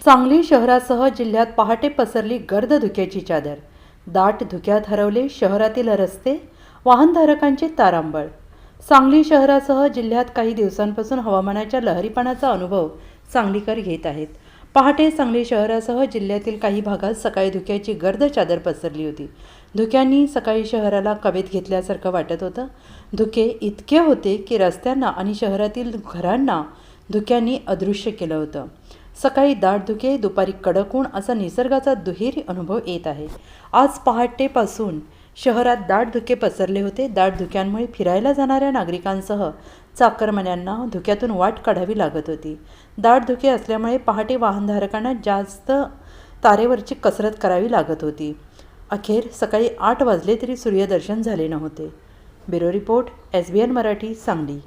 सांगली शहरासह जिल्ह्यात पहाटे पसरली गर्द धुक्याची चादर। दाट धुक्यात हरवले शहरातील रस्ते, वाहनधारकांचे तारांबळ। सांगली शहरासह जिल्ह्यात काही दिवसांपासून हवामानाच्या लहरीपणाचा अनुभव सांगलीकर घेत आहेत। पहाटे सांगली शहरासह जिल्ह्यातील काही भागात सकाळी धुक्याची गर्द चादर पसरली होती। धुक्यांनी सकाळी शहराला कवेत घेतल्यासारखं वाटत होतं। धुके इतके होते की रस्त्यांना आणि शहरातील घरांना धुक्यांनी अदृश्य केलं होतं। सकाळी दाट धुके, दुपारी कडक ऊन असा निसर्गाचा दुहेरी अनुभव येत आहे। आज पहाटेपासून शहरात दाट धुके पसरले होते। दाट धुक्यांमुळे फिरायला जाणाऱ्या नागरिकांसह चाकरमान्यांना धुक्यातून वाट काढावी लागत होती। दाट धुके असल्यामुळे पहाटे वाहनधारकांना जास्त तारेवरची कसरत करावी लागत होती। अखेर सकाळी 8 वाजले तरी सूर्यदर्शन झाले नव्हते। Bureau report, SBN Marathi, Sangli.